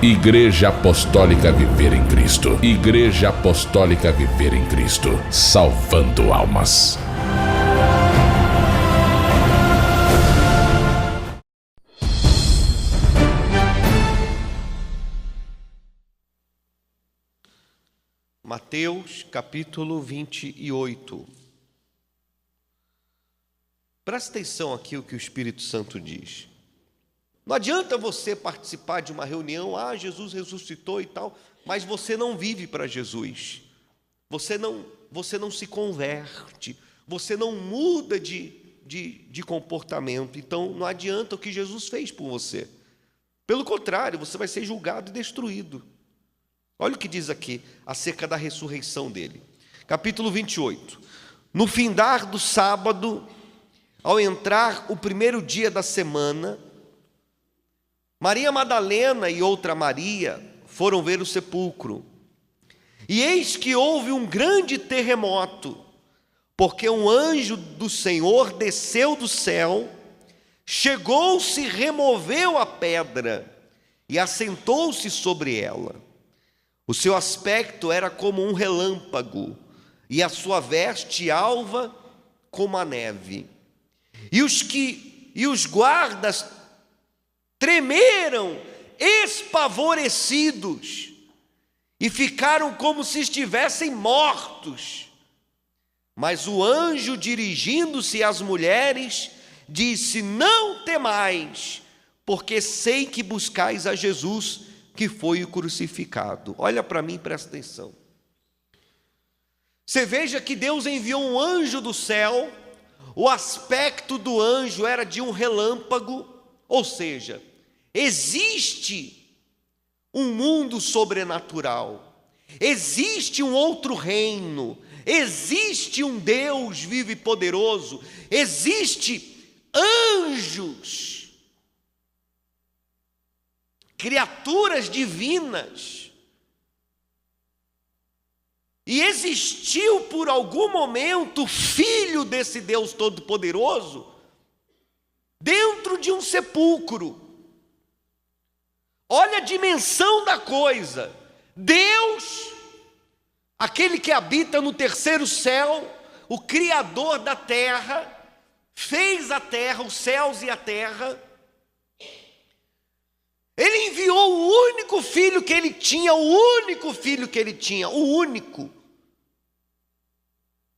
Igreja Apostólica Viver em Cristo. Igreja Apostólica Viver em Cristo. Salvando almas. Mateus capítulo 28. Presta atenção aqui o que o Espírito Santo diz. Não adianta você participar de uma reunião, Jesus ressuscitou e tal, mas você não vive para Jesus. Você não se converte, você não muda de comportamento. Então não adianta o que Jesus fez por você. Pelo contrário, você vai ser julgado e destruído. Olha o que diz aqui acerca da ressurreição dele. Capítulo 28. No findar do sábado, ao entrar o primeiro dia da semana, Maria Madalena e outra Maria foram ver o sepulcro. E eis que houve um grande terremoto, porque um anjo do Senhor desceu do céu, chegou-se, removeu a pedra e assentou-se sobre ela. O seu aspecto era como um relâmpago, e a sua veste alva como a neve. E os guardas tremeram, espavorecidos, e ficaram como se estivessem mortos. Mas o anjo, dirigindo-se às mulheres, disse: não temais, porque sei que buscais a Jesus, que foi o crucificado. Olha para mim, presta atenção. Você veja que Deus enviou um anjo do céu. O aspecto do anjo era de um relâmpago, ou seja, existe um mundo sobrenatural, existe um outro reino, existe um Deus vivo e poderoso, existe anjos, criaturas divinas. E existiu por algum momento o filho desse Deus Todo-Poderoso dentro de um sepulcro. Olha a dimensão da coisa. Deus, aquele que habita no terceiro céu, o Criador da terra, fez a terra, os céus e a terra. Ele enviou o único filho que ele tinha, o único.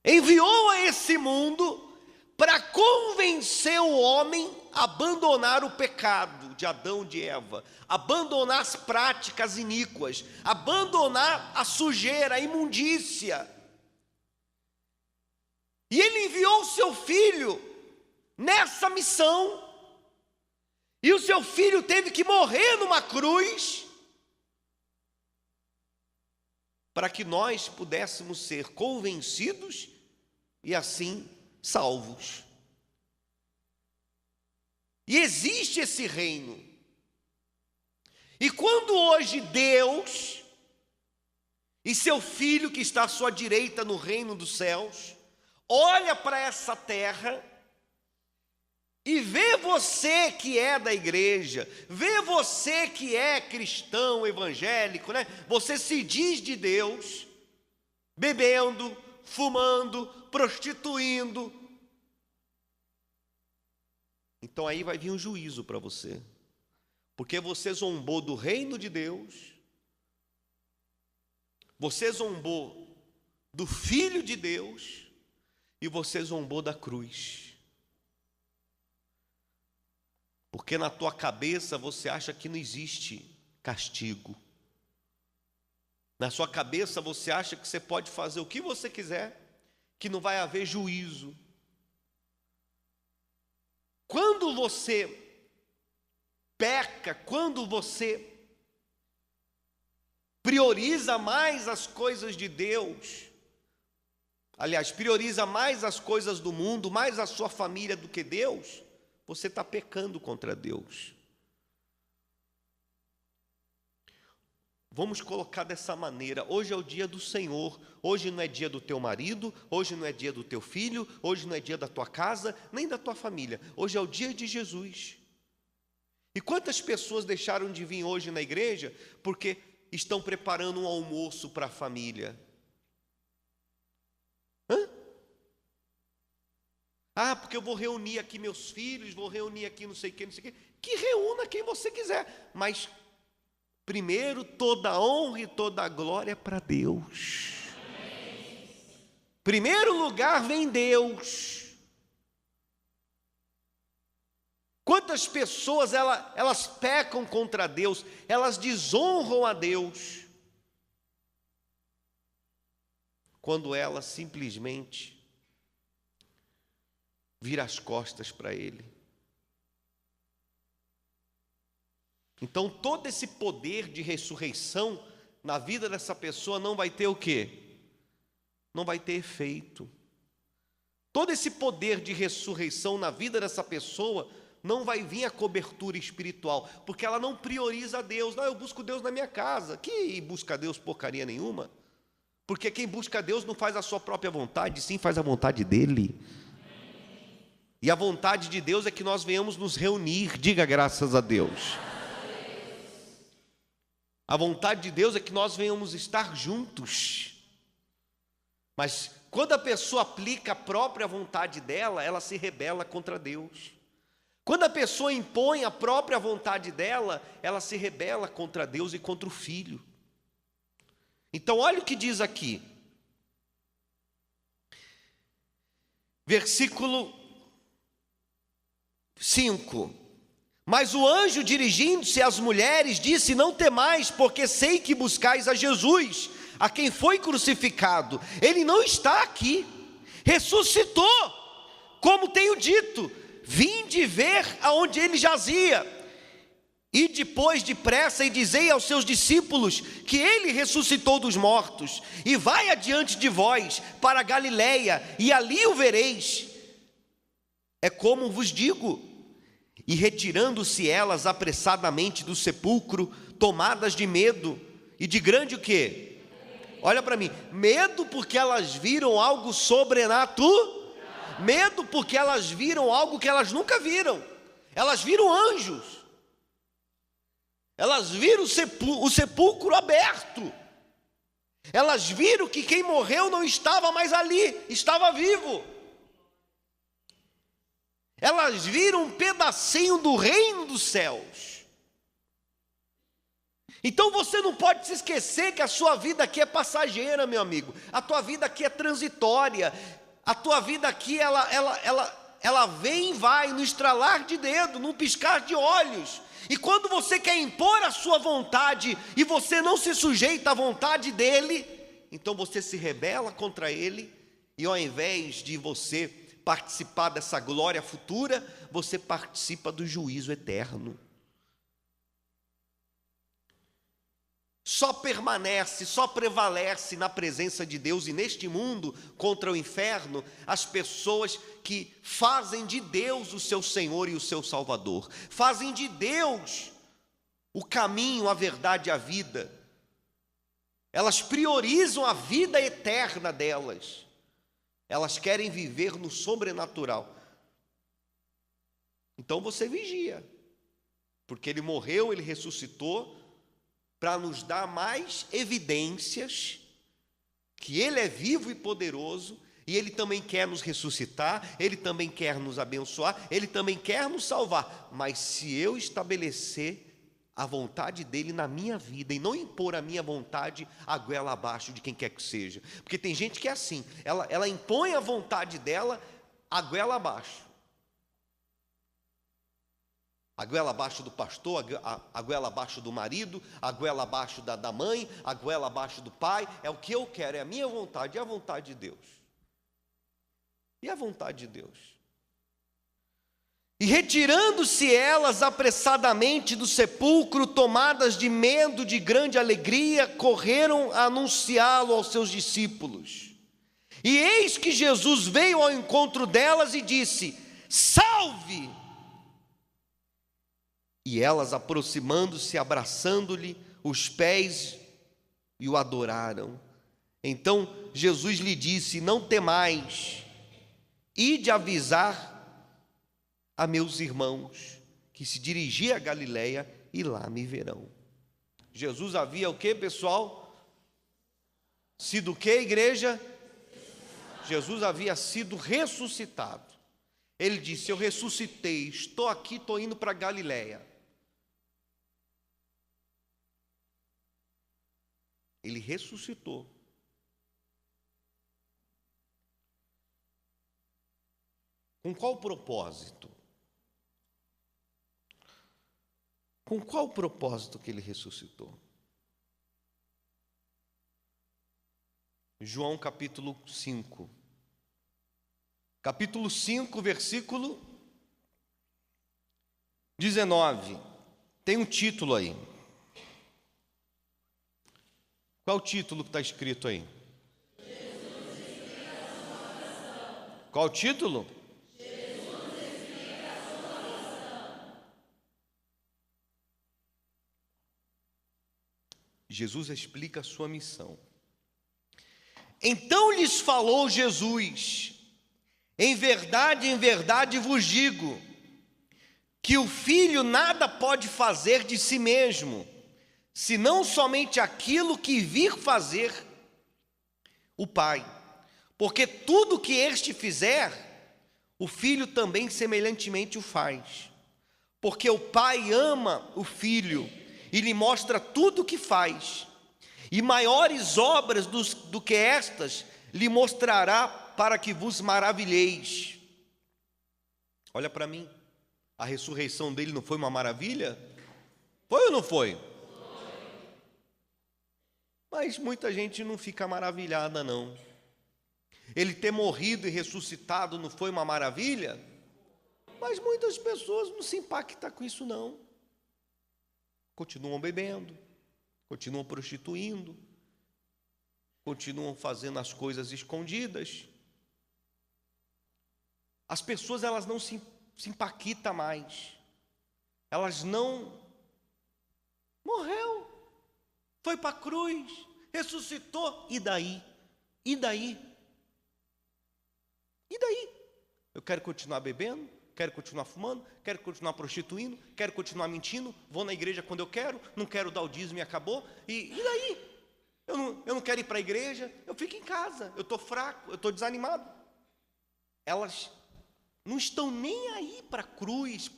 Enviou a esse mundo para convencer o homem a abandonar o pecado de Adão e de Eva, abandonar as práticas iníquas, abandonar a sujeira, a imundícia. E ele enviou o seu filho nessa missão. E o seu filho teve que morrer numa cruz para que nós pudéssemos ser convencidos e assim salvos. E existe esse reino. E quando hoje Deus e seu filho que está à sua direita no reino dos céus olha para essa terra e vê você que é da igreja, vê você que é cristão, evangélico, né? Você se diz de Deus, bebendo, fumando, prostituindo. Então aí vai vir um juízo para você, porque você zombou do reino de Deus, você zombou do Filho de Deus e você zombou da cruz. Porque na tua cabeça você acha que não existe castigo. Na sua cabeça você acha que você pode fazer o que você quiser, que não vai haver juízo. Quando você peca, quando você prioriza mais as coisas de Deus, aliás, prioriza mais as coisas do mundo, mais a sua família do que Deus, você está pecando contra Deus. Vamos colocar dessa maneira: hoje é o dia do Senhor, hoje não é dia do teu marido, hoje não é dia do teu filho, hoje não é dia da tua casa, nem da tua família, hoje é o dia de Jesus. E quantas pessoas deixaram de vir hoje na igreja porque estão preparando um almoço para a família? Porque eu vou reunir aqui meus filhos, vou reunir aqui não sei o que, que reúna quem você quiser, mas primeiro toda a honra e toda a glória é para Deus. Primeiro lugar vem Deus. Quantas pessoas elas pecam contra Deus, elas desonram a Deus, quando elas simplesmente viram as costas para Ele. Então todo esse poder de ressurreição na vida dessa pessoa não vai ter o quê? Não vai ter efeito. Todo esse poder de ressurreição na vida dessa pessoa não vai vir a cobertura espiritual, porque ela não prioriza Deus. Não, eu busco Deus na minha casa. Que busca Deus porcaria nenhuma? Porque quem busca Deus não faz a sua própria vontade, sim faz a vontade dEle. E a vontade de Deus é que nós venhamos nos reunir. Diga graças a Deus. A vontade de Deus é que nós venhamos estar juntos. Mas quando a pessoa aplica a própria vontade dela, ela se rebela contra Deus. Quando a pessoa impõe a própria vontade dela, ela se rebela contra Deus e contra o Filho. Então olha o que diz aqui. Versículo 5. Mas o anjo, dirigindo-se às mulheres, disse: não temais, porque sei que buscais a Jesus, a quem foi crucificado. Ele não está aqui, ressuscitou, como tenho dito. Vinde ver aonde ele jazia. E depois depressa e dizei aos seus discípulos que ele ressuscitou dos mortos. E vai adiante de vós para a Galileia, e ali o vereis. É como vos digo. E retirando-se elas apressadamente do sepulcro, tomadas de medo, e de grande o quê? Olha para mim, medo porque elas viram algo sobrenatural. Medo porque elas viram algo que elas nunca viram. Elas viram anjos. Elas viram o sepulcro aberto. Elas viram que quem morreu não estava mais ali, estava vivo. Elas viram um pedacinho do reino dos céus. Então você não pode se esquecer que a sua vida aqui é passageira, meu amigo. A tua vida aqui é transitória. A tua vida aqui, ela vem e vai, no estralar de dedo, num piscar de olhos. E quando você quer impor a sua vontade, e você não se sujeita à vontade dele, então você se rebela contra ele, e ao invés de você participar dessa glória futura, você participa do juízo eterno. Só permanece, só prevalece na presença de Deus e neste mundo contra o inferno as pessoas que fazem de Deus o seu Senhor e o seu Salvador, fazem de Deus o caminho, a verdade e a vida. Elas priorizam a vida eterna delas, elas querem viver no sobrenatural. Então você vigia, porque ele morreu, ele ressuscitou, para nos dar mais evidências que ele é vivo e poderoso, e ele também quer nos ressuscitar, ele também quer nos abençoar, ele também quer nos salvar. Mas se eu estabelecer a vontade dele na minha vida e não impor a minha vontade a goela abaixo de quem quer que seja, porque tem gente que é assim, ela impõe a vontade dela a goela abaixo. A goela abaixo do pastor, a goela abaixo do marido, a goela abaixo da mãe, a goela abaixo do pai. É o que eu quero, é a minha vontade, é a vontade de Deus. E a vontade de Deus. E retirando-se elas apressadamente do sepulcro, tomadas de medo, de grande alegria, correram a anunciá-lo aos seus discípulos. E eis que Jesus veio ao encontro delas e disse: salve! E elas, aproximando-se, abraçando-lhe os pés, e o adoraram. Então Jesus lhe disse: não temais, ide avisar a meus irmãos que se dirigia a Galiléia, e lá me verão. Jesus havia o que, pessoal? Sido o que, igreja? Jesus havia sido ressuscitado. Ele disse: eu ressuscitei, estou aqui, estou indo para Galiléia. Ele ressuscitou. Com qual propósito? Com qual propósito que ele ressuscitou? João capítulo 5. Capítulo 5, versículo 19. Tem um título aí. Qual é o título que está escrito aí? Qual o título? Jesus explica a sua missão. Então lhes falou Jesus: em verdade vos digo, que o Filho nada pode fazer de si mesmo, senão somente aquilo que vir fazer o Pai. Porque tudo que este fizer, o Filho também semelhantemente o faz. Porque o Pai ama o Filho e lhe mostra tudo o que faz, e maiores obras do que estas lhe mostrará, para que vos maravilheis. Olha para mim, a ressurreição dele não foi uma maravilha? Foi ou não foi? Foi. Mas muita gente não fica maravilhada, não. Ele ter morrido e ressuscitado não foi uma maravilha? Mas muitas pessoas não se impactam com isso, não. Continuam bebendo, continuam prostituindo, continuam fazendo as coisas escondidas. As pessoas, elas não se impactam mais. Elas não... Morreu, foi para a cruz, ressuscitou, e daí? E daí? E daí? Eu quero continuar bebendo, quero continuar fumando, quero continuar prostituindo, quero continuar mentindo, vou na igreja quando eu quero, não quero dar o dízimo e acabou, e daí? Eu não quero ir para a igreja, eu fico em casa, eu estou fraco, eu estou desanimado. Elas não estão nem aí para a cruz,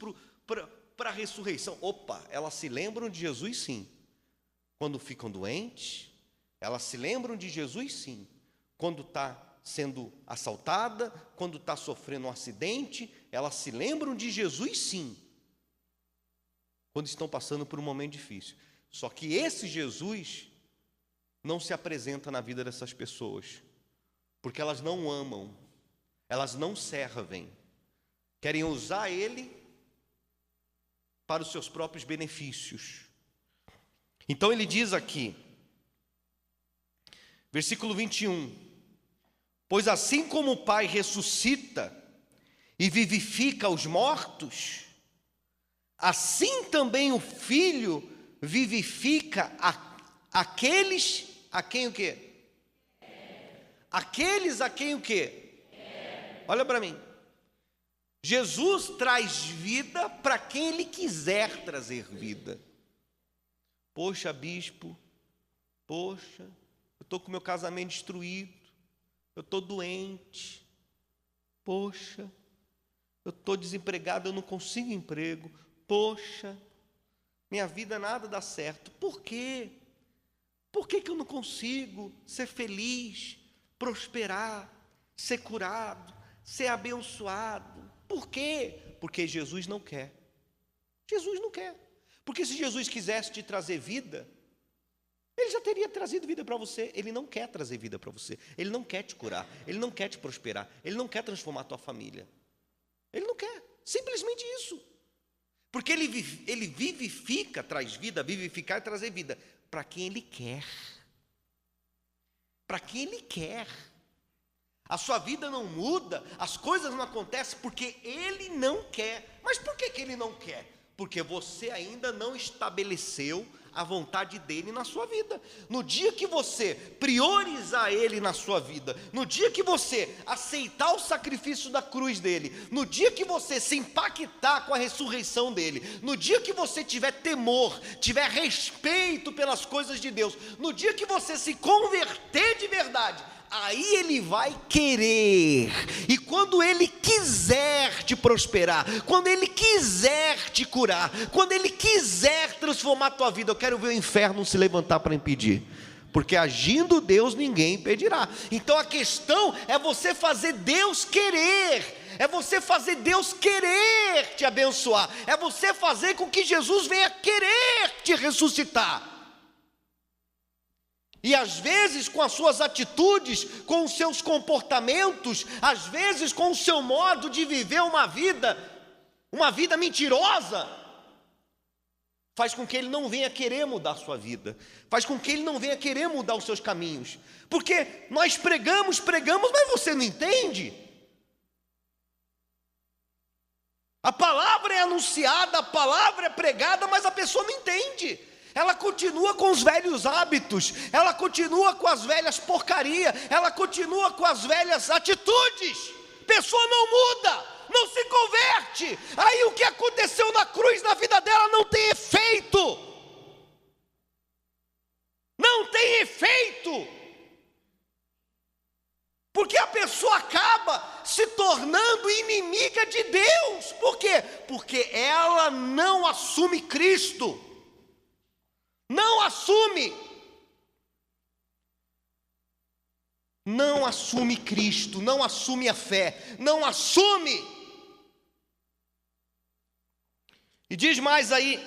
para a ressurreição. Opa, elas se lembram de Jesus, sim. Quando ficam doentes, elas se lembram de Jesus, sim. Quando está sendo assaltada, quando está sofrendo um acidente, elas se lembram de Jesus, sim. Quando estão passando por um momento difícil. Só que esse Jesus não se apresenta na vida dessas pessoas, porque elas não amam, elas não servem, querem usar ele para os seus próprios benefícios. Então ele diz aqui, versículo 21, pois assim como o Pai ressuscita e vivifica os mortos, assim também o Filho vivifica aqueles a quem o quê? Aqueles a quem o quê? Olha para mim. Jesus traz vida para quem Ele quiser trazer vida. Poxa, bispo, poxa, eu estou com meu casamento destruído, eu estou doente, poxa, eu estou desempregado, eu não consigo emprego, poxa, minha vida nada dá certo. Por quê? Por que eu não consigo ser feliz, prosperar, ser curado, ser abençoado? Por quê? Porque Jesus não quer. Jesus não quer. Porque se Jesus quisesse te trazer vida, Ele já teria trazido vida para você. Ele não quer trazer vida para você. Ele não quer te curar. Ele não quer te prosperar. Ele não quer transformar a tua família. Ele não quer. Simplesmente isso. Porque Ele vivifica, traz vida, vivificar e trazer vida para quem Ele quer. Para quem Ele quer. A sua vida não muda, as coisas não acontecem porque Ele não quer. Mas por que Ele não quer? Porque você ainda não estabeleceu a vontade dele na sua vida. No dia que você priorizar ele na sua vida, no dia que você aceitar o sacrifício da cruz dele, no dia que você se impactar com a ressurreição dele, no dia que você tiver temor, tiver respeito pelas coisas de Deus, no dia que você se converter de verdade, aí ele vai querer, e quando ele quiser te prosperar, quando ele quiser te curar, quando ele quiser transformar a tua vida, eu quero ver o inferno se levantar para impedir, porque agindo Deus ninguém impedirá. Então a questão é você fazer Deus querer, é você fazer Deus querer te abençoar, é você fazer com que Jesus venha querer te ressuscitar. E às vezes com as suas atitudes, com os seus comportamentos, às vezes com o seu modo de viver uma vida mentirosa, faz com que ele não venha querer mudar a sua vida, faz com que ele não venha querer mudar os seus caminhos, porque nós pregamos, mas você não entende. A palavra é anunciada, a palavra é pregada, mas a pessoa não entende. Ela continua com os velhos hábitos, ela continua com as velhas porcarias, ela continua com as velhas atitudes. Pessoa não muda, não se converte. Aí o que aconteceu na cruz na vida dela não tem efeito. Não tem efeito. Porque a pessoa acaba se tornando inimiga de Deus. Por quê? Porque ela não assume Cristo. Não assume Cristo, não assume a fé, não assume. E diz mais aí: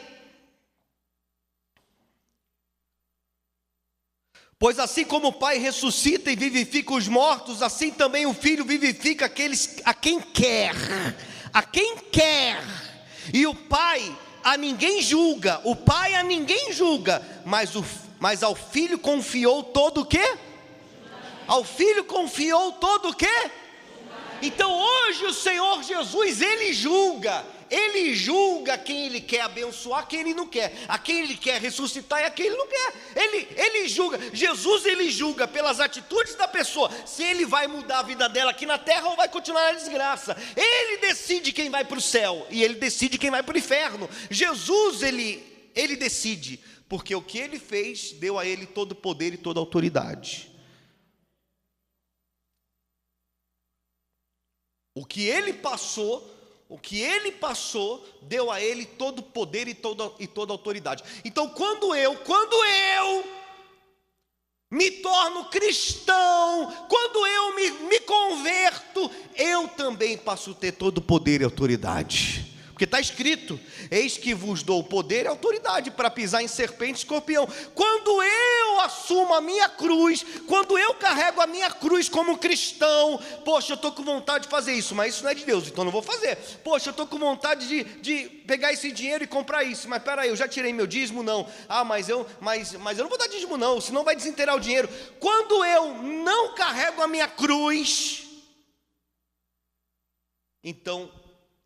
pois assim como o Pai ressuscita e vivifica os mortos, assim também o Filho vivifica aqueles a quem quer, e o Pai a ninguém julga, o Pai a ninguém julga, mas ao Filho confiou todo o quê? Ao Filho confiou todo o quê? Então hoje o Senhor Jesus, Ele julga quem Ele quer abençoar, quem Ele não quer, a quem Ele quer ressuscitar e a quem Ele não quer. Ele julga, Jesus Ele julga pelas atitudes da pessoa, se ele vai mudar a vida dela aqui na terra ou vai continuar na desgraça. Ele decide quem vai para o céu e Ele decide quem vai para o inferno. Jesus Ele decide, porque o que Ele fez deu a Ele todo o poder e toda a autoridade. O que Ele passou deu a Ele todo o poder e toda a autoridade. Então quando eu me torno cristão, quando eu me converto, eu também passo a ter todo o poder e autoridade. Porque está escrito: eis que vos dou poder e autoridade para pisar em serpente e escorpião. Quando eu assumo a minha cruz, quando eu carrego a minha cruz como cristão, poxa, eu estou com vontade de fazer isso, mas isso não é de Deus, então não vou fazer. Poxa, eu estou com vontade de pegar esse dinheiro e comprar isso, mas peraí, eu já tirei meu dízimo, não. Mas eu não vou dar dízimo não, senão vai desinteirar o dinheiro. Quando eu não carrego a minha cruz, então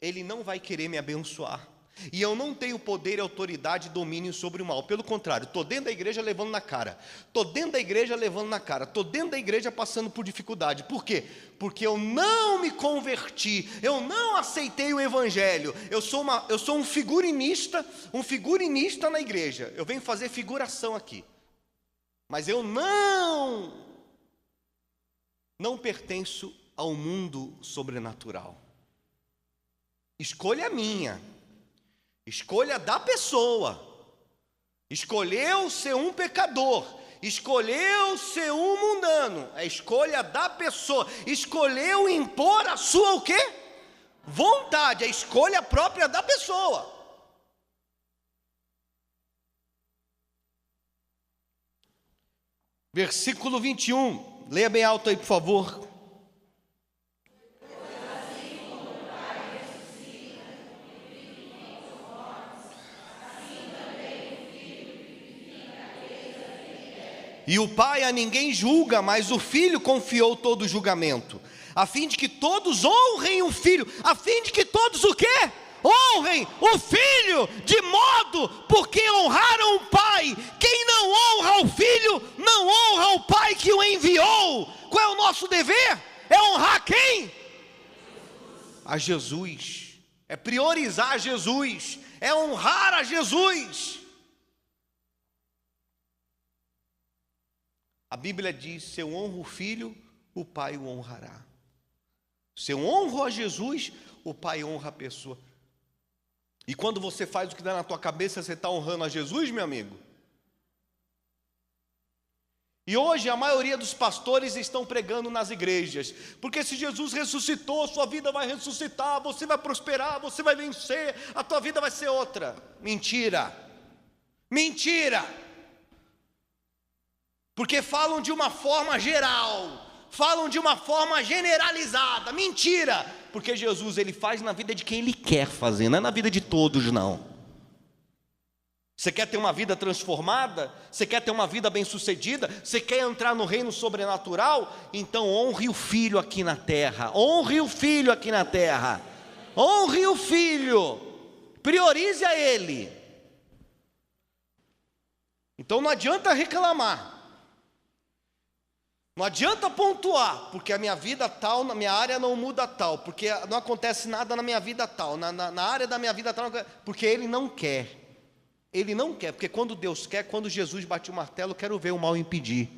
Ele não vai querer me abençoar, e eu não tenho poder, autoridade e domínio sobre o mal. Pelo contrário, estou dentro da igreja levando na cara, estou dentro da igreja passando por dificuldade. Por quê? Porque eu não me converti, eu não aceitei o evangelho. Eu sou um figurinista na igreja, eu venho fazer figuração aqui, mas eu não pertenço ao mundo sobrenatural. Escolha minha, escolha da pessoa. Escolheu ser um pecador, escolheu ser um mundano, é escolha da pessoa. Escolheu impor a sua o quê? Vontade, a escolha própria da pessoa. Versículo 21, leia bem alto aí, por favor. E o Pai a ninguém julga, mas o Filho confiou todo o julgamento, a fim de que todos honrem o Filho. A fim de que todos o quê? honrem o Filho, de modo porque honraram o Pai. Quem não honra o Filho, não honra o Pai que o enviou. Qual é o nosso dever? É honrar quem? A Jesus. É priorizar Jesus, é honrar a Jesus. A Bíblia diz: se eu honro o Filho, o Pai o honrará. Se eu honro a Jesus, o Pai honra a pessoa. E quando você faz o que dá na tua cabeça, você está honrando a Jesus, meu amigo? E hoje a maioria dos pastores estão pregando nas igrejas, porque se Jesus ressuscitou, sua vida vai ressuscitar, você vai prosperar, você vai vencer, a tua vida vai ser outra. Mentira, mentira, porque falam de uma forma geral, falam de uma forma generalizada. Mentira, porque Jesus, ele faz na vida de quem ele quer fazer, não é na vida de todos, não. Você quer ter uma vida transformada? Você quer ter uma vida bem-sucedida? Você quer entrar no reino sobrenatural? Então honre o Filho aqui na terra. Honre o Filho aqui na terra. Honre o Filho. Priorize a Ele. Então não adianta reclamar. Não adianta pontuar, porque a minha vida tal, na minha área não muda tal, porque não acontece nada na minha vida tal, na área da minha vida tal, porque Ele não quer. Ele não quer, porque quando Deus quer, quando Jesus bate o martelo, eu quero ver o mal impedir.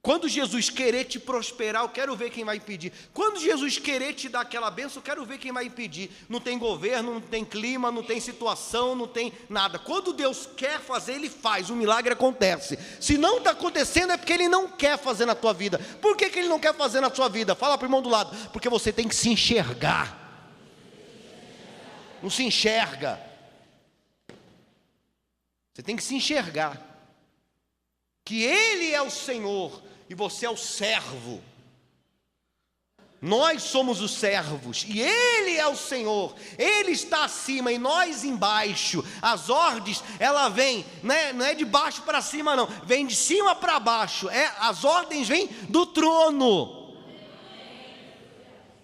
Quando Jesus querer te prosperar, eu quero ver quem vai impedir. Quando Jesus querer te dar aquela bênção, eu quero ver quem vai impedir. Não tem governo, não tem clima, não tem situação, não tem nada. Quando Deus quer fazer, Ele faz, o milagre acontece. Se não está acontecendo, é porque Ele não quer fazer na tua vida. Por que Ele não quer fazer na sua vida? Fala para o irmão do lado. Porque você tem que se enxergar. Não se enxerga. Você tem que se enxergar que Ele é o Senhor e você é o servo. Nós somos os servos e Ele é o Senhor. Ele está acima e nós embaixo. As ordens, ela vem, não é de baixo para cima não, vem de cima para baixo. As ordens vêm do trono.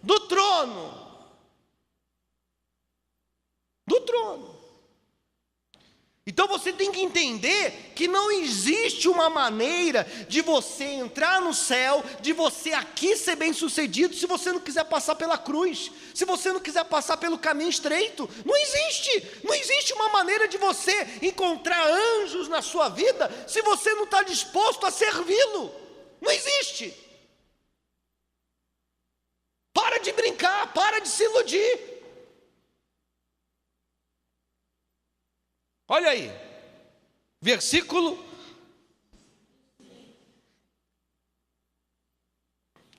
Do trono. Do trono. Então você tem que entender que não existe uma maneira de você entrar no céu, de você aqui ser bem sucedido, se você não quiser passar pela cruz, se você não quiser passar pelo caminho estreito. Não existe uma maneira de você encontrar anjos na sua vida, se você não está disposto a servi-lo. Não existe. Para de brincar, para de se iludir. Olha aí, versículo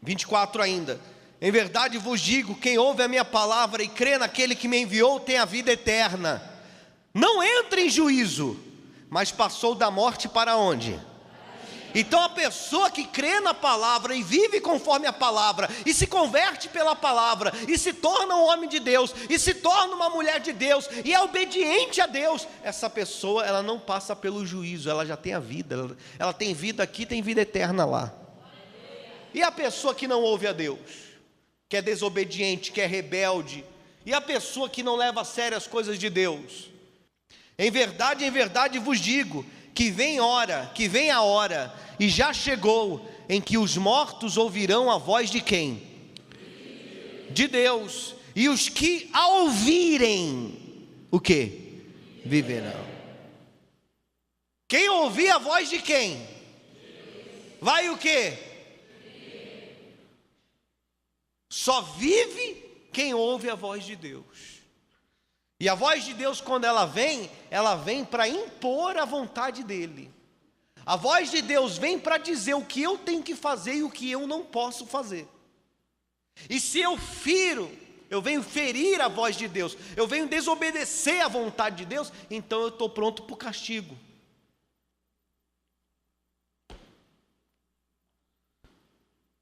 24 ainda. Em verdade vos digo, quem ouve a minha palavra e crê naquele que me enviou tem a vida eterna. Não entra em juízo, mas passou da morte para onde? Então a pessoa que crê na palavra e vive conforme a palavra, e se converte pela palavra, e se torna um homem de Deus, e se torna uma mulher de Deus, e é obediente a Deus, essa pessoa, ela não passa pelo juízo, ela já tem a vida, ela tem vida aqui, tem vida eterna lá. E a pessoa que não ouve a Deus, que é desobediente, que é rebelde, e a pessoa que não leva a sério as coisas de Deus? Em verdade vos digo, que vem a hora, e já chegou, em que os mortos ouvirão a voz de quem? De Deus, e os que a ouvirem, o que? Viverão. Quem ouvir a voz de quem? Vai o que? Só vive quem ouve a voz de Deus. E a voz de Deus, quando ela vem para impor a vontade dEle. A voz de Deus vem para dizer o que eu tenho que fazer e o que eu não posso fazer. E se eu venho ferir a voz de Deus, eu venho desobedecer a vontade de Deus, então eu estou pronto para o castigo.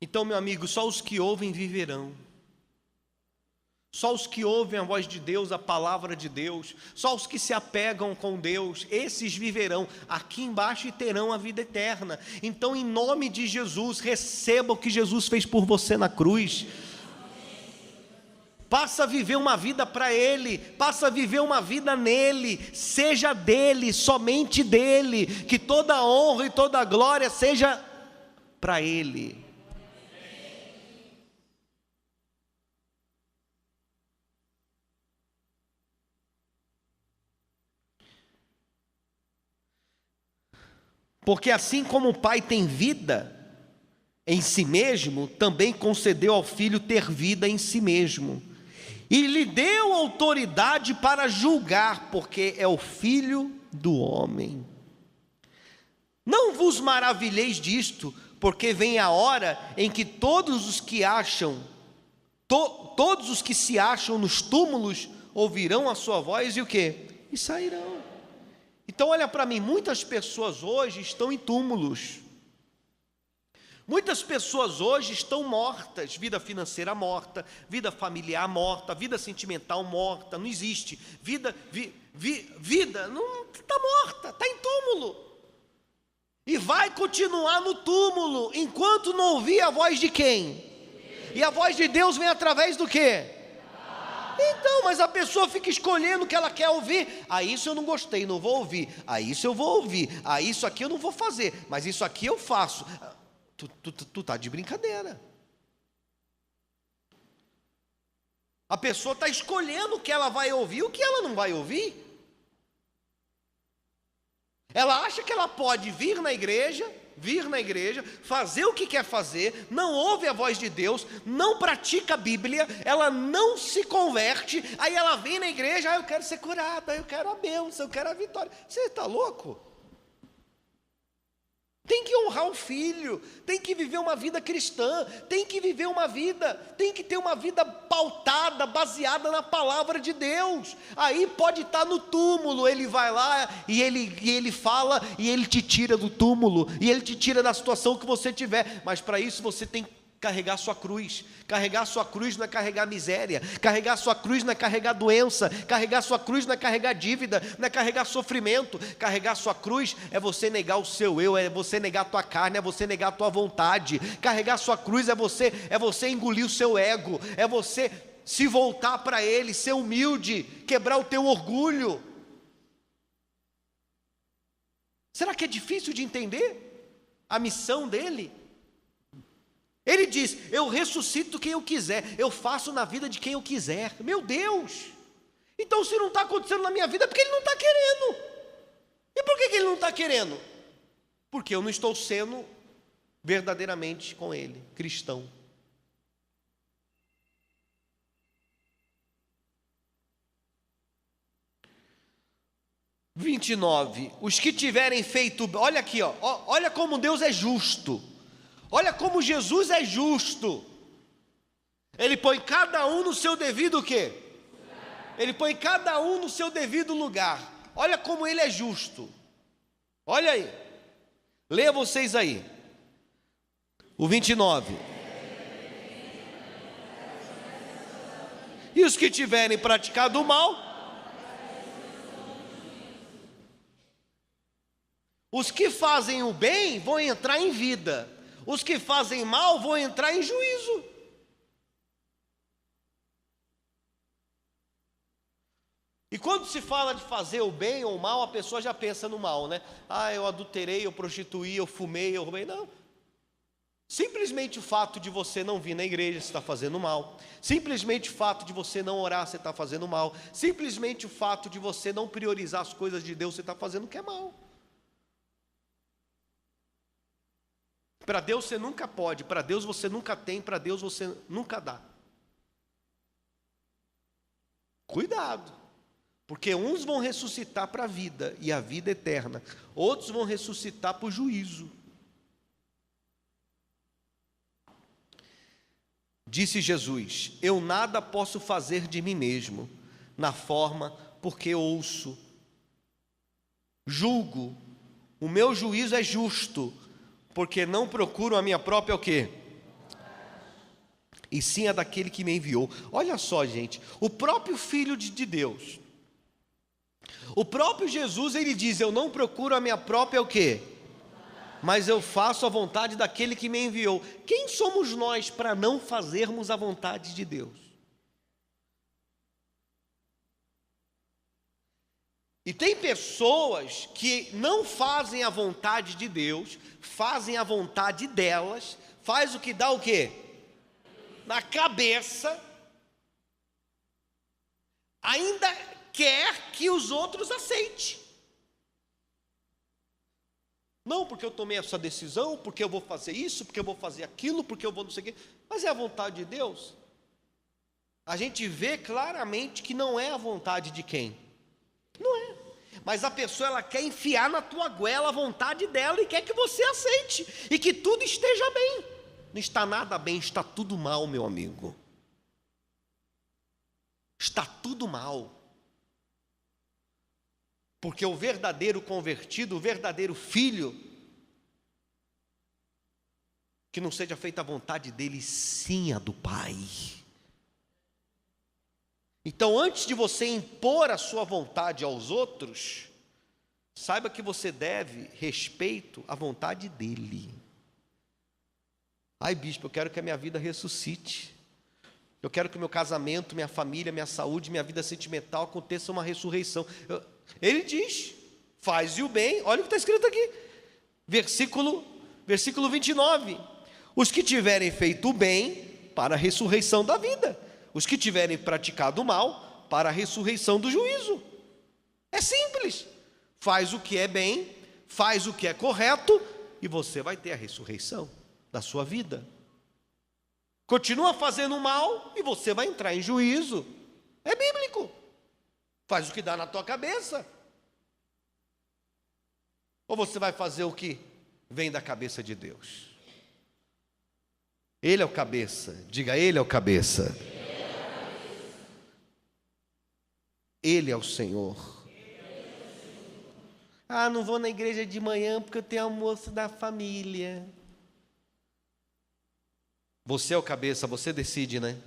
Então, meu amigo, só os que ouvem viverão. Só os que ouvem a voz de Deus, a palavra de Deus, só os que se apegam com Deus, esses viverão aqui embaixo e terão a vida eterna. Então, em nome de Jesus, receba o que Jesus fez por você na cruz. Passa a viver uma vida para Ele, passa a viver uma vida nele, seja dele, somente dele, que toda honra e toda glória seja para Ele. Porque assim como o Pai tem vida em si mesmo, também concedeu ao Filho ter vida em si mesmo, e lhe deu autoridade para julgar, porque é o Filho do homem. Não vos maravilheis disto, porque vem a hora em que todos os que se acham nos túmulos ouvirão a sua voz e o quê? E sairão. Então olha para mim, muitas pessoas hoje estão em túmulos. Muitas pessoas hoje estão mortas, vida financeira morta, vida familiar morta, vida sentimental morta, não existe. Vida não está morta, está em túmulo. E vai continuar no túmulo, enquanto não ouvir a voz de quem? E a voz de Deus vem através do quê? Então, mas a pessoa fica escolhendo o que ela quer ouvir. Ah, isso eu não gostei, não vou ouvir. Ah, isso eu vou ouvir. Ah, isso aqui eu não vou fazer, mas isso aqui eu faço. Tu tá de brincadeira. A pessoa está escolhendo o que ela vai ouvir e o que ela não vai ouvir. Ela acha que ela pode vir na igreja, fazer o que quer fazer, não ouve a voz de Deus, não pratica a Bíblia, ela não se converte, aí ela vem na igreja, eu quero ser curada, eu quero a bênção, eu quero a vitória. Você está louco? Tem que honrar o filho, tem que viver uma vida cristã, tem que ter uma vida pautada, baseada na palavra de Deus. Aí pode estar no túmulo, ele vai lá e ele fala e ele te tira do túmulo, e ele te tira da situação que você tiver, mas para isso você tem que carregar sua cruz. Carregar sua cruz não é carregar miséria, carregar sua cruz não é carregar doença, carregar sua cruz não é carregar dívida, não é carregar sofrimento. Carregar sua cruz é você negar o seu eu, é você negar a tua carne, é você negar a tua vontade. Carregar sua cruz é você engolir o seu ego, é você se voltar para Ele, ser humilde, quebrar o teu orgulho. Será que é difícil de entender a missão dele? Ele diz, eu ressuscito quem eu quiser, eu faço na vida de quem eu quiser. Meu Deus! Então se não está acontecendo na minha vida, é porque Ele não está querendo. E por que Ele não está querendo? Porque eu não estou sendo verdadeiramente com Ele, cristão. Versículo 29, os que tiverem feito, olha aqui, olha como Deus é justo. Olha como Jesus é justo. Ele põe cada um no seu devido o quê? Ele põe cada um no seu devido lugar. Olha como Ele é justo. Olha aí. Leia vocês aí. O 29. E os que tiverem praticado o mal, os que fazem o bem vão entrar em vida. Os que fazem mal vão entrar em juízo. E quando se fala de fazer o bem ou o mal, a pessoa já pensa no mal, né? Ah, eu adulterei, eu prostituí, eu fumei, eu roubei. Não. Simplesmente o fato de você não vir na igreja, você está fazendo mal. Simplesmente o fato de você não orar, você está fazendo mal. Simplesmente o fato de você não priorizar as coisas de Deus, você está fazendo o que é mal. Para Deus você nunca pode, para Deus você nunca tem, para Deus você nunca dá. Cuidado, porque uns vão ressuscitar para a vida e a vida eterna, outros vão ressuscitar para o juízo. Disse Jesus, eu nada posso fazer de mim mesmo, na forma porque ouço, julgo, o meu juízo é justo, porque não procuro a minha própria o quê? E sim a daquele que me enviou. Olha só, gente, o próprio Filho de Deus, o próprio Jesus, ele diz, eu não procuro a minha própria o quê? Mas eu faço a vontade daquele que me enviou. Quem somos nós para não fazermos a vontade de Deus? E tem pessoas que não fazem a vontade de Deus, fazem a vontade delas, faz o que dá o quê? Na cabeça, ainda quer que os outros aceitem. Não, porque eu tomei essa decisão, porque eu vou fazer isso, porque eu vou fazer aquilo, porque eu vou não sei o quê. Mas é a vontade de Deus? A gente vê claramente que não é a vontade de quem? Não é. Mas a pessoa, ela quer enfiar na tua goela a vontade dela e quer que você aceite e que tudo esteja bem. Não está nada bem, está tudo mal, meu amigo. Está tudo mal. Porque o verdadeiro convertido, o verdadeiro filho, que não seja feita a vontade dele, sim a do Pai. Então, antes de você impor a sua vontade aos outros, saiba que você deve respeito à vontade dele. Ai, bispo, eu quero que a minha vida ressuscite. Eu quero que o meu casamento, minha família, minha saúde, minha vida sentimental aconteça uma ressurreição. Ele diz, faz o bem, olha o que está escrito aqui, versículo 29. Os que tiverem feito o bem, para a ressurreição da vida. Os que tiverem praticado o mal, para a ressurreição do juízo. É simples. Faz o que é bem, faz o que é correto, e você vai ter a ressurreição da sua vida. Continua fazendo o mal, e você vai entrar em juízo. É bíblico. Faz o que dá na tua cabeça. Ou você vai fazer o que vem da cabeça de Deus? Ele é o cabeça. Diga, Ele é o cabeça. Ele é o Senhor. Ah, não vou na igreja de manhã porque eu tenho almoço da família. Você é o cabeça, você decide, né?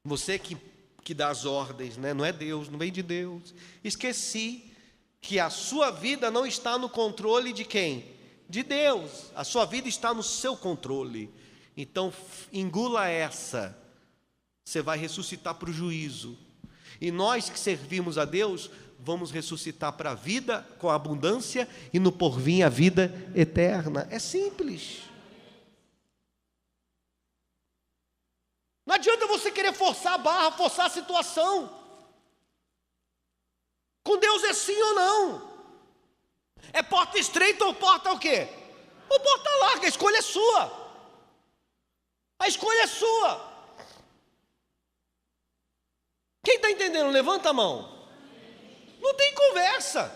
Você que dá as ordens, né? Não é Deus, não vem de Deus. Esqueci que a sua vida não está no controle de quem? De Deus. A sua vida está no seu controle. Então, engula essa. Você vai ressuscitar para o juízo. E nós que servimos a Deus, vamos ressuscitar para a vida com abundância e no porvir a vida eterna. É simples. Não adianta você querer forçar a barra, forçar a situação. Com Deus é sim ou não. É porta estreita ou porta o quê? Ou porta larga, a escolha é sua. A escolha é sua. Quem está entendendo? Levanta a mão. Não tem conversa.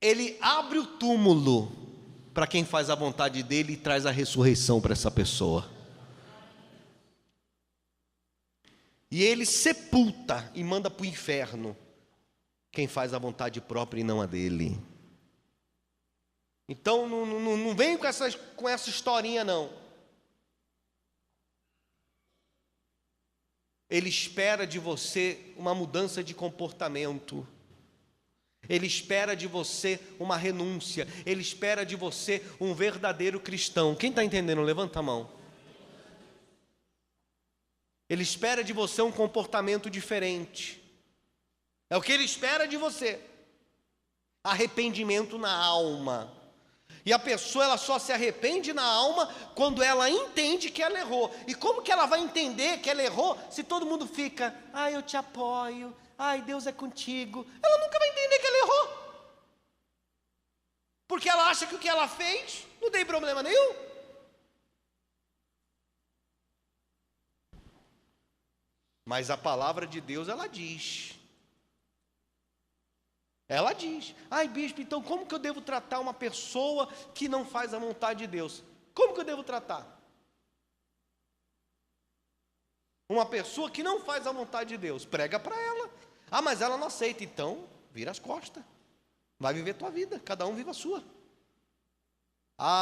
Ele abre o túmulo para quem faz a vontade dele e traz a ressurreição para essa pessoa. E ele sepulta e manda para o inferno quem faz a vontade própria e não a dele. Então não vem com essa historinha não. Ele espera de você uma mudança de comportamento. Ele espera de você uma renúncia. Ele espera de você um verdadeiro cristão. Quem está entendendo? Levanta a mão. Ele espera de você um comportamento diferente. É o que ele espera de você. Arrependimento na alma. E a pessoa, ela só se arrepende na alma quando ela entende que ela errou. E como que ela vai entender que ela errou se todo mundo fica, eu te apoio, Deus é contigo. Ela nunca vai entender que ela errou. Porque ela acha que o que ela fez não tem problema nenhum. Mas a palavra de Deus, ela diz. Ela diz, bispo, então como que eu devo tratar uma pessoa que não faz a vontade de Deus? Como que eu devo tratar? Uma pessoa que não faz a vontade de Deus, prega para ela. Mas ela não aceita, então vira as costas. Vai viver tua vida, cada um vive a sua.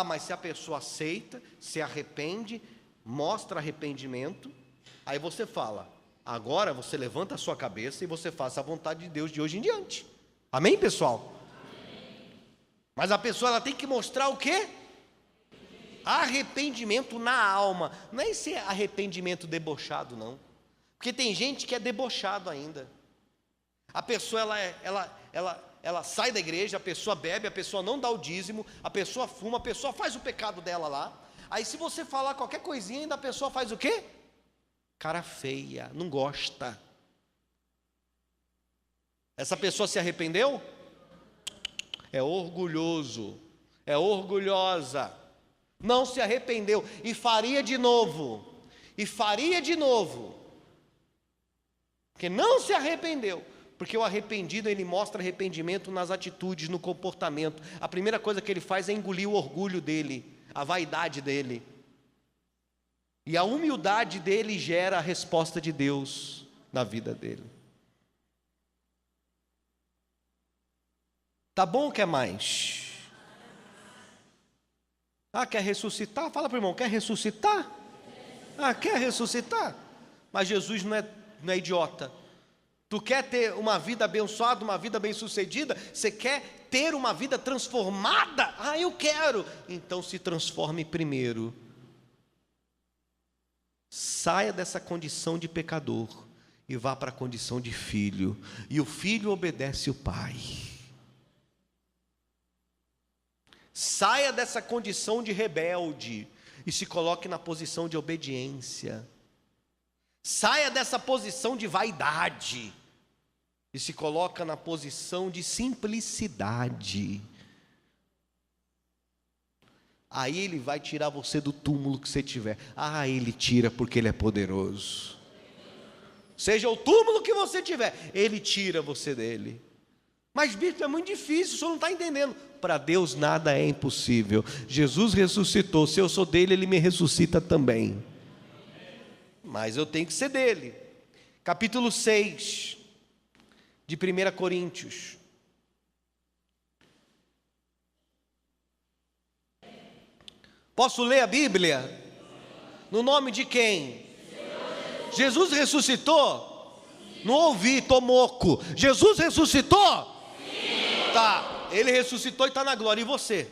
Mas se a pessoa aceita, se arrepende, mostra arrependimento, aí você fala, agora você levanta a sua cabeça e você faça a vontade de Deus de hoje em diante. Amém, pessoal? Amém. Mas a pessoa, ela tem que mostrar o quê? arrependimento na alma. Não é esse arrependimento debochado, não. Porque tem gente que é debochado ainda. A pessoa, ela sai da igreja, a pessoa bebe, a pessoa não dá o dízimo, a pessoa fuma, a pessoa faz o pecado dela lá. Aí se você falar qualquer coisinha, ainda a pessoa faz o quê? Cara feia, não gosta. Essa pessoa se arrependeu? É orgulhoso, é orgulhosa, não se arrependeu e faria de novo, porque não se arrependeu. Porque o arrependido, ele mostra arrependimento nas atitudes, no comportamento. A primeira coisa que ele faz é engolir o orgulho dele, a vaidade dele. E a humildade dele gera a resposta de Deus na vida dele. Tá bom ou quer mais? Quer ressuscitar? Fala para o irmão, quer ressuscitar? Quer ressuscitar? Mas Jesus não é idiota. Tu quer ter uma vida abençoada, uma vida bem-sucedida? Você quer ter uma vida transformada? Eu quero. Então se transforme primeiro. Saia dessa condição de pecador e vá para a condição de filho. E o filho obedece o pai. Saia dessa condição de rebelde e se coloque na posição de obediência. Saia dessa posição de vaidade e se coloca na posição de simplicidade. Aí ele vai tirar você do túmulo que você tiver. Ele tira porque ele é poderoso. Seja o túmulo que você tiver, ele tira você dele. Mas bispo, é muito difícil, o senhor não está entendendo. Para Deus nada é impossível. Jesus ressuscitou, se eu sou dele, ele me ressuscita também. Mas eu tenho que ser dele. Capítulo 6 de 1 Coríntios. Posso ler a Bíblia? No nome de quem? Jesus ressuscitou? Não ouvi, estou moco. Jesus ressuscitou? Sim. Tá, ele ressuscitou e está na glória. E você?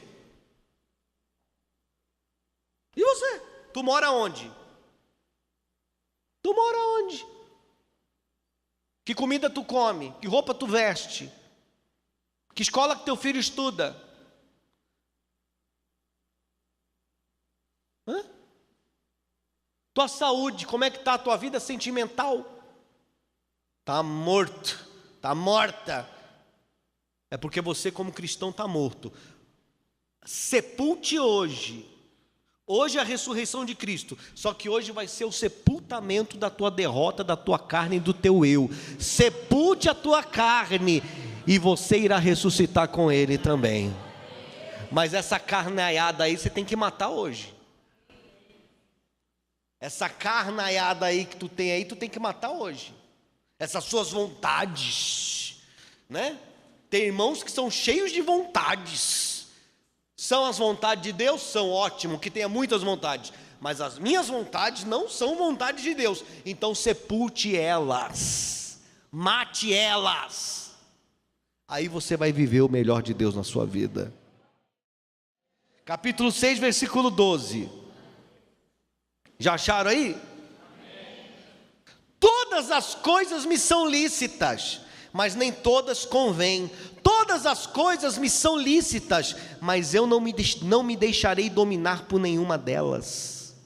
E você? Tu mora onde? Tu mora onde? Que comida tu come? Que roupa tu veste? Que escola que teu filho estuda? Tua saúde, como é que está a tua vida sentimental? Está morto, está morta. É porque você como cristão está morto. Sepulte hoje. Hoje é a ressurreição de Cristo. Só que hoje vai ser o sepultamento da tua derrota, da tua carne e do teu eu. Sepulte a tua carne e você irá ressuscitar com ele também. Mas essa carnaiada aí você tem que matar hoje. Essa carnaiada aí que tu tem aí, tu tem que matar hoje. Essas suas vontades, né? Tem irmãos que são cheios de vontades. São as vontades de Deus? São, ótimo, que tenha muitas vontades. Mas as minhas vontades não são vontades de Deus. Então sepulte elas. Mate elas. Aí você vai viver o melhor de Deus na sua vida. Capítulo 6, versículo 12. Já acharam aí? Amém. Todas as coisas me são lícitas, mas nem todas convêm. Todas as coisas me são lícitas, mas eu não me deixarei dominar por nenhuma delas.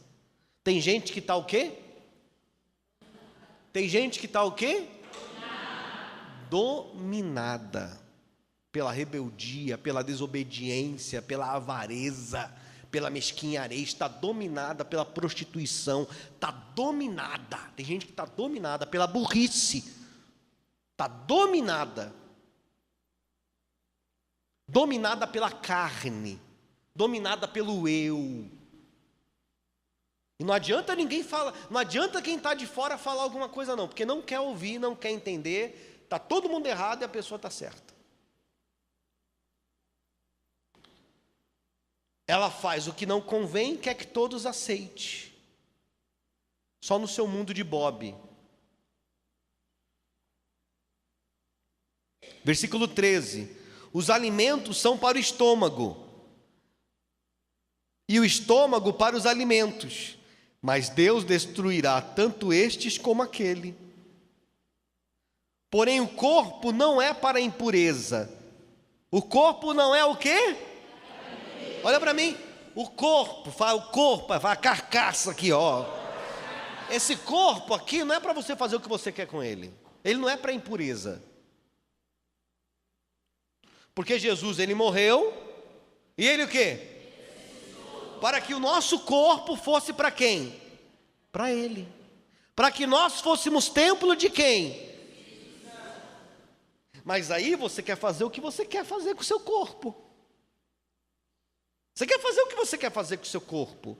Tem gente que está o quê? Tem gente que está o quê? Dominada pela rebeldia, pela desobediência, pela avareza, pela mesquinharia, está dominada pela prostituição, está dominada. Tem gente que está dominada pela burrice, está dominada pela carne, dominada pelo eu. E não adianta ninguém falar, não adianta quem está de fora falar alguma coisa não, porque não quer ouvir, não quer entender, está todo mundo errado e a pessoa está certa. Ela faz o que não convém, quer que todos aceitem. Só no seu mundo de Bob. Versículo 13. Os alimentos são para o estômago e o estômago para os alimentos, mas Deus destruirá tanto estes como aquele. Porém o corpo não é para a impureza. O corpo não é o quê? Olha para mim. O corpo, a carcaça aqui, ó. Esse corpo aqui não é para você fazer o que você quer com ele. Ele não é para impureza. Porque Jesus, ele morreu, e ele o quê? Para que o nosso corpo fosse para quem? Para ele. Para que nós fôssemos templo de quem? Mas aí você quer fazer o que você quer fazer com o seu corpo. Você quer fazer o que você quer fazer com o seu corpo.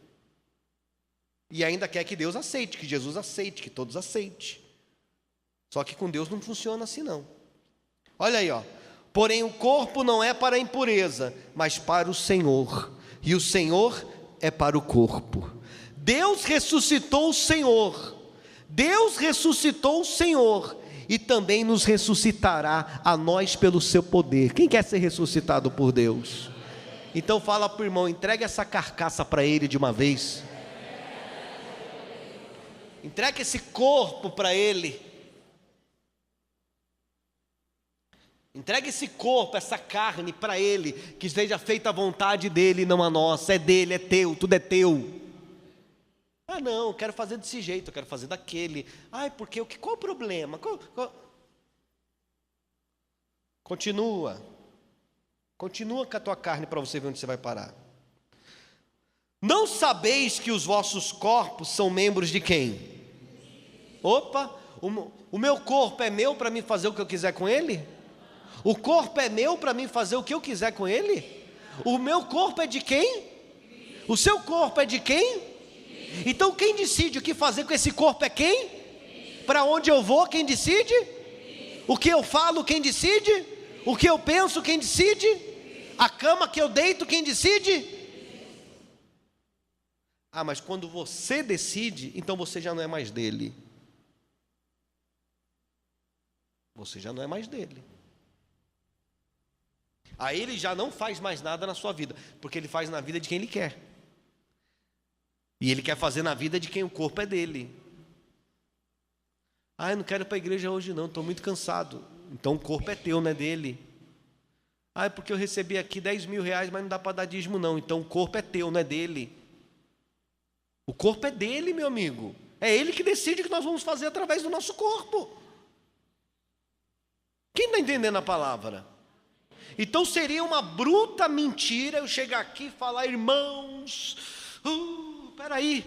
E ainda quer que Deus aceite, que Jesus aceite, que todos aceitem. Só que com Deus não funciona assim não. Olha aí, ó. Porém o corpo não é para a impureza, mas para o Senhor. E o Senhor é para o corpo. Deus ressuscitou o Senhor. Deus ressuscitou o Senhor. E também nos ressuscitará a nós pelo seu poder. Quem quer ser ressuscitado por Deus? Então fala para o irmão, entrega essa carcaça para ele de uma vez. Entrega esse corpo para ele. Entrega esse corpo, essa carne para ele, que seja feita a vontade dele, não a nossa. É dele, é teu, tudo é teu. Ah não, eu quero fazer desse jeito, eu quero fazer daquele. Ai, porque qual o problema? Continua com a tua carne para você ver onde você vai parar. Não sabeis que os vossos corpos são membros de quem? Opa, o meu corpo é meu para mim fazer o que eu quiser com ele? O corpo é meu para mim fazer o que eu quiser com ele? O meu corpo é de quem? O seu corpo é de quem? Então quem decide o que fazer com esse corpo é quem? Para onde eu vou, quem decide? O que eu falo, quem decide? O que eu penso, quem decide? A cama que eu deito, quem decide? Ah, mas quando você decide, então você já não é mais dele. Você já não é mais dele. Aí ele já não faz mais nada na sua vida, porque ele faz na vida de quem ele quer. E ele quer fazer na vida de quem o corpo é dele. Ah, eu não quero ir para a igreja hoje não, estou muito cansado. Então o corpo é teu, não é dele. Ah, é porque eu recebi aqui 10 mil reais, mas não dá para dar dízimo não. Então o corpo é teu, não é dele. O corpo é dele, meu amigo. É ele que decide o que nós vamos fazer através do nosso corpo. Quem está entendendo a palavra? Então seria uma bruta mentira eu chegar aqui e falar, irmãos, peraí,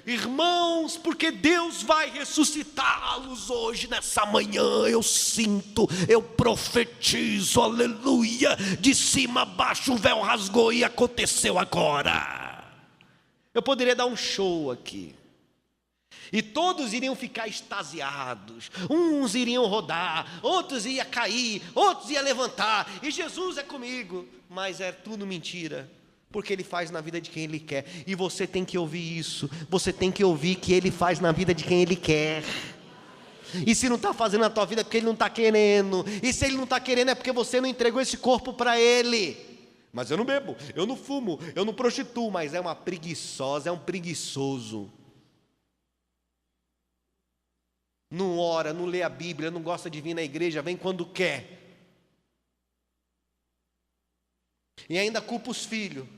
irmãos, porque Deus vai ressuscitá-los hoje, nessa manhã, eu sinto, eu profetizo, aleluia, de cima a baixo o véu rasgou e aconteceu agora. Eu poderia dar um show aqui. E todos iriam ficar extasiados, uns iriam rodar, outros iam cair, outros iam levantar, e Jesus é comigo, mas é tudo mentira, porque Ele faz na vida de quem Ele quer, e você tem que ouvir isso, você tem que ouvir que Ele faz na vida de quem Ele quer, e se não está fazendo na tua vida é porque Ele não está querendo, e se Ele não está querendo é porque você não entregou esse corpo para Ele. Mas eu não bebo, eu não fumo, eu não prostituo, mas é uma preguiçosa, é um preguiçoso. Não ora, não lê a Bíblia, não gosta de vir na igreja, vem quando quer. E ainda culpa os filhos.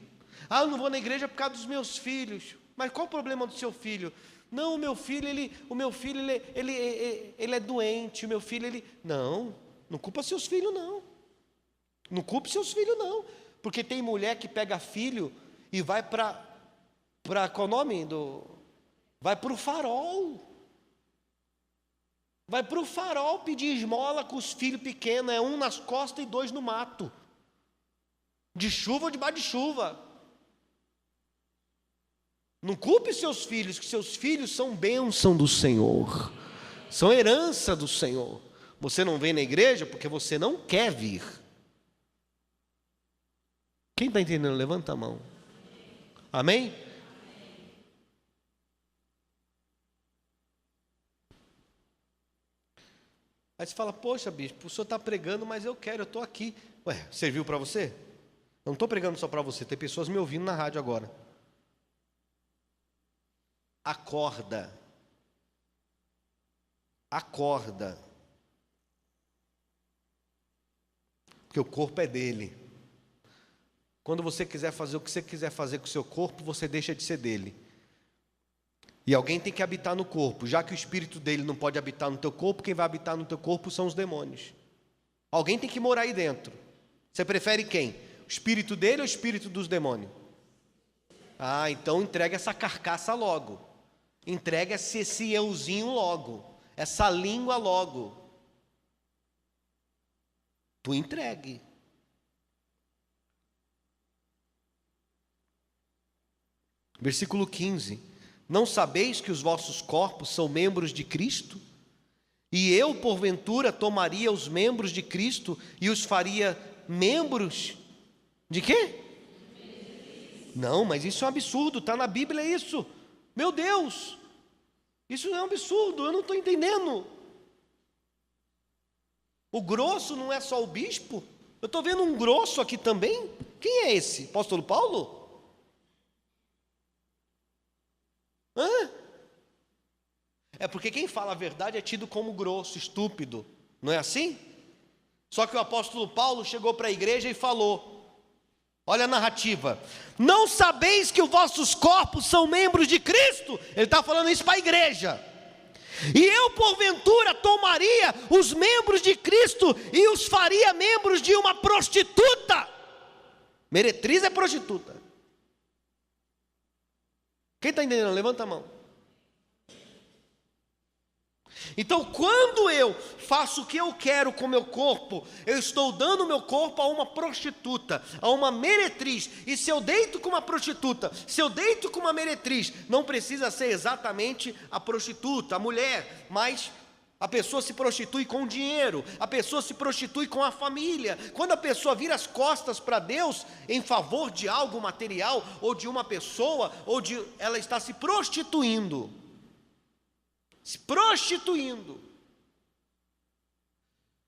Ah, eu não vou na igreja por causa dos meus filhos. Mas qual o problema do seu filho? Não, o meu filho, ele é doente, o meu filho, Não, não culpa seus filhos, não. Não culpe seus filhos, não. Porque tem mulher que pega filho e vai para qual o nome? Vai para o farol. Vai para o farol pedir esmola com os filhos pequenos, é um nas costas e dois no mato. De chuva ou debaixo de chuva. Não culpe seus filhos, que seus filhos são bênção do Senhor. São herança do Senhor. Você não vem na igreja porque você não quer vir. Quem está entendendo? Levanta a mão. Amém? Aí você fala, poxa bispo, o senhor está pregando, mas eu quero, eu estou aqui. Ué, serviu para você? Não estou pregando só para você, tem pessoas me ouvindo na rádio agora. Acorda. Acorda. Porque o corpo é dele. Quando você quiser fazer o que você quiser fazer com o seu corpo, você deixa de ser dele. E alguém tem que habitar no corpo. Já que o espírito dele não pode habitar no teu corpo, quem vai habitar no teu corpo são os demônios. Alguém tem que morar aí dentro. Você prefere quem? O espírito dele ou o espírito dos demônios? Ah, então entrega essa carcaça logo. Entrega esse euzinho logo. Essa língua logo. Tu entregue. Versículo 15. Não sabeis que os vossos corpos são membros de Cristo? E eu, porventura, tomaria os membros de Cristo e os faria membros de quê? Não, mas isso é um absurdo, está na Bíblia isso. Meu Deus, isso é um absurdo, eu não estou entendendo. O grosso não é só o bispo? Eu estou vendo um grosso aqui também. Quem é esse? Apóstolo Paulo? Hã? É porque quem fala a verdade é tido como grosso, estúpido. Não é assim? Só que o apóstolo Paulo chegou para a igreja e falou, olha a narrativa, não sabeis que os vossos corpos são membros de Cristo? Ele está falando isso para a igreja. E eu, porventura, tomaria os membros de Cristo e os faria membros de uma prostituta. Meretriz é prostituta. Quem está entendendo? Levanta a mão. Então, quando eu faço o que eu quero com o meu corpo, eu estou dando o meu corpo a uma prostituta, a uma meretriz. E se eu deito com uma prostituta, se eu deito com uma meretriz, não precisa ser exatamente a prostituta, a mulher, mas a pessoa se prostitui com dinheiro, a pessoa se prostitui com a família. Quando a pessoa vira as costas para Deus em favor de algo material, ou de uma pessoa, ela está se prostituindo. Se prostituindo.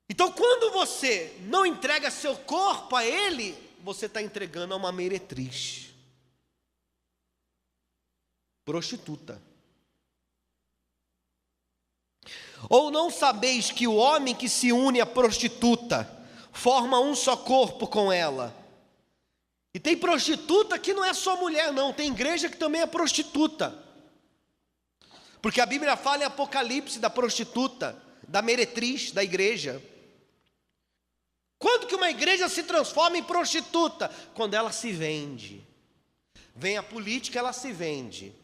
Então, quando você não entrega seu corpo a Ele, você está entregando a uma meretriz, prostituta. Ou não sabeis que o homem que se une à prostituta forma um só corpo com ela? E tem prostituta que não é só mulher não, tem igreja que também é prostituta. Porque a Bíblia fala em Apocalipse da prostituta, da meretriz da igreja. Quando que uma igreja se transforma em prostituta? Quando ela se vende. Vem a política, ela se vende.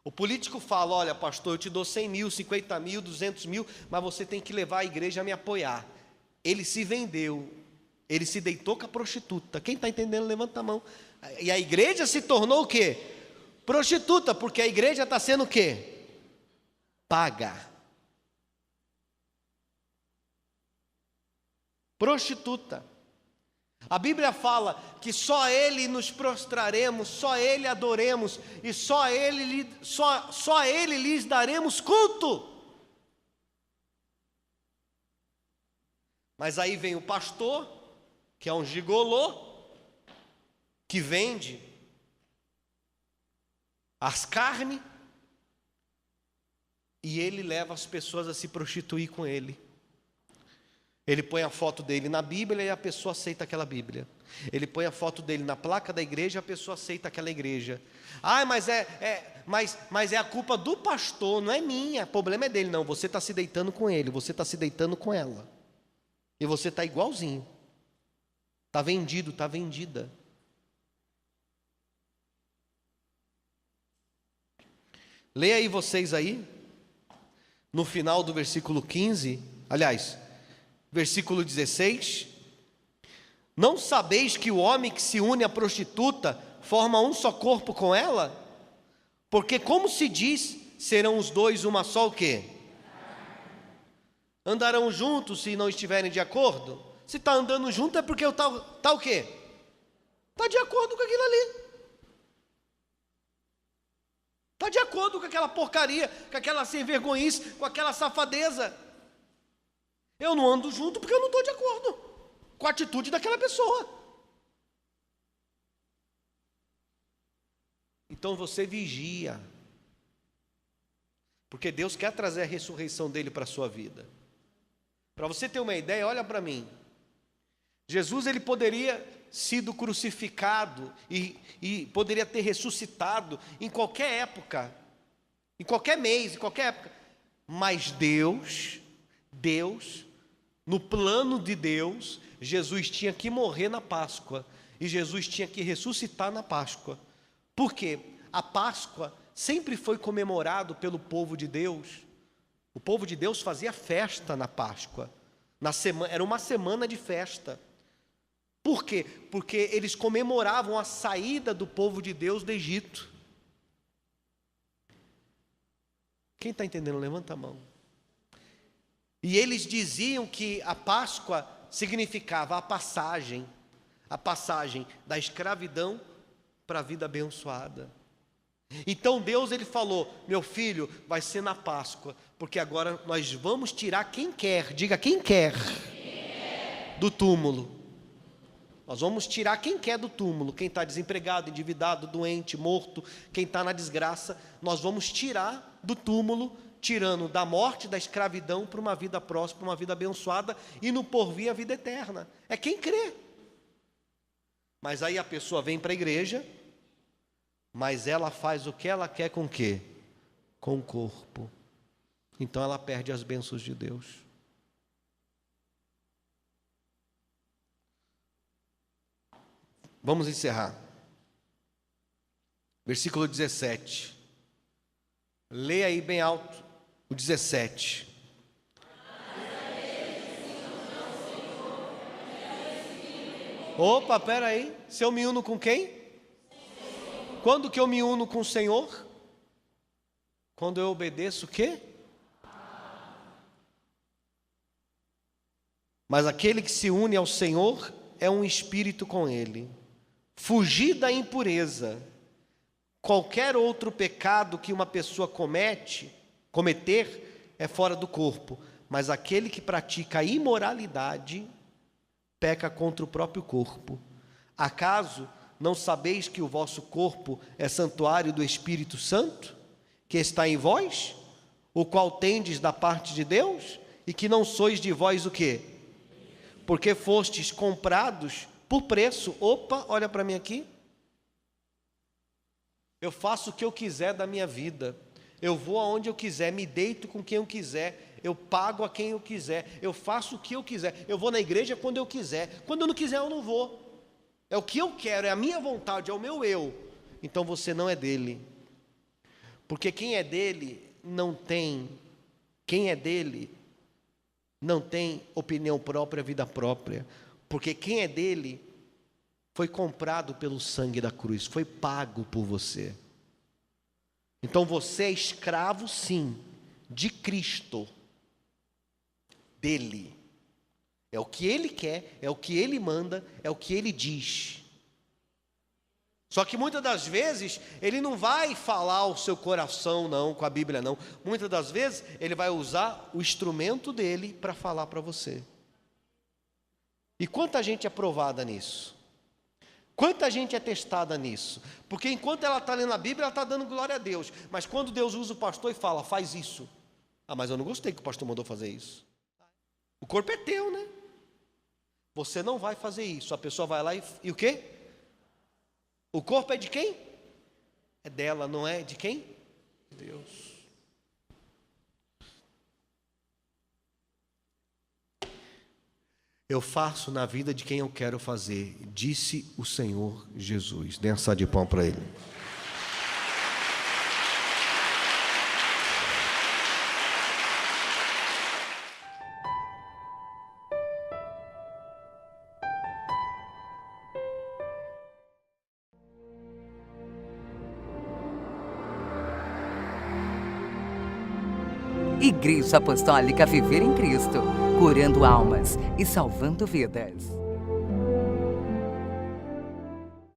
O político fala, olha pastor, eu te dou 100 mil, 50 mil, 200 mil, mas você tem que levar a igreja a me apoiar. Ele se vendeu, ele se deitou com a prostituta. Quem está entendendo, levanta a mão. E a igreja se tornou o quê? Prostituta, porque a igreja está sendo o quê? Paga. Prostituta. A Bíblia fala que só a Ele nos prostraremos, só a Ele adoremos e só a Ele lhes daremos culto. Mas aí vem o pastor, que é um gigolô, que vende as carnes, e ele leva as pessoas a se prostituir com ele. Ele põe a foto dele na Bíblia e a pessoa aceita aquela Bíblia. Ele põe a foto dele na placa da igreja e a pessoa aceita aquela igreja. Ah, mas é a culpa do pastor, não é minha, o problema é dele. Não, você está se deitando com ele, você está se deitando com ela. E você está igualzinho. Está vendido, está vendida. Leia aí vocês aí, no final do versículo 15, aliás, versículo 16, não sabeis que o homem que se une à prostituta forma um só corpo com ela? Porque como se diz, serão os dois uma só o quê? Andarão juntos se não estiverem de acordo? Se está andando junto é porque está o quê? Está de acordo com aquilo ali. Está de acordo com aquela porcaria, com aquela sem vergonhice, com aquela safadeza. Eu não ando junto porque eu não estou de acordo com a atitude daquela pessoa. Então você vigia, porque Deus quer trazer a ressurreição dele para a sua vida. Para você ter uma ideia, olha para mim. Jesus, ele poderia sido crucificado e poderia ter ressuscitado em qualquer época, em qualquer mês, em qualquer época. Mas Deus, no plano de Deus, Jesus tinha que morrer na Páscoa e Jesus tinha que ressuscitar na Páscoa. Por quê? A Páscoa sempre foi comemorado pelo povo de Deus. O povo de Deus fazia festa na Páscoa. Era uma semana de festa. Por quê? Porque eles comemoravam a saída do povo de Deus do Egito. Quem está entendendo? Levanta a mão. E eles diziam que a Páscoa significava a passagem da escravidão para a vida abençoada. Então Deus, ele falou: meu filho, vai ser na Páscoa, porque agora nós vamos tirar quem quer, diga quem quer, do túmulo. Nós vamos tirar quem quer do túmulo, quem está desempregado, endividado, doente, morto, quem está na desgraça, nós vamos tirar do túmulo, tirando da morte, da escravidão, para uma vida próspera, uma vida abençoada, e no porvir a vida eterna. É quem crê. Mas aí a pessoa vem para a igreja, mas ela faz o que ela quer com o quê? Com o corpo. Então ela perde as bênçãos de Deus. Vamos encerrar. Versículo 17. Leia aí bem alto o 17. Opa, pera aí. Se eu me uno com quem? Quando que eu me uno com o Senhor? Quando eu obedeço o quê? Mas aquele que se une ao Senhor é um espírito com Ele. Fugir da impureza. Qualquer outro pecado que uma pessoa cometer é fora do corpo. Mas aquele que pratica a imoralidade peca contra o próprio corpo. Acaso não sabeis que o vosso corpo é santuário do Espírito Santo, que está em vós, o qual tendes da parte de Deus, e que não sois de vós o quê? Porque fostes comprados por preço. Opa, olha para mim aqui. Eu faço o que eu quiser da minha vida. Eu vou aonde eu quiser, me deito com quem eu quiser, eu pago a quem eu quiser, eu faço o que eu quiser, eu vou na igreja quando eu quiser, quando eu não quiser eu não vou. É o que eu quero, é a minha vontade, é o meu eu. Então você não é dele. Porque quem é dele não tem opinião própria, vida própria. Porque quem é dele foi comprado pelo sangue da cruz, foi pago por você. Então você é escravo, sim, de Cristo, dele. É o que ele quer, é o que ele manda, é o que ele diz. Só que muitas das vezes ele não vai falar ao seu coração, não, com a Bíblia, não. Muitas das vezes ele vai usar o instrumento dele para falar para você. E quanta gente é provada nisso? Quanta gente é testada nisso? Porque enquanto ela está lendo a Bíblia, ela está dando glória a Deus. Mas quando Deus usa o pastor e fala, faz isso. Ah, mas eu não gostei que o pastor mandou fazer isso. O corpo é teu, né? Você não vai fazer isso. A pessoa vai lá e o quê? O corpo é de quem? É dela, não é de quem? Deus. Eu faço na vida de quem eu quero fazer, disse o Senhor Jesus. Dê uma salva de palmas para Ele. Igreja Apostólica Viver em Cristo, curando almas e salvando vidas.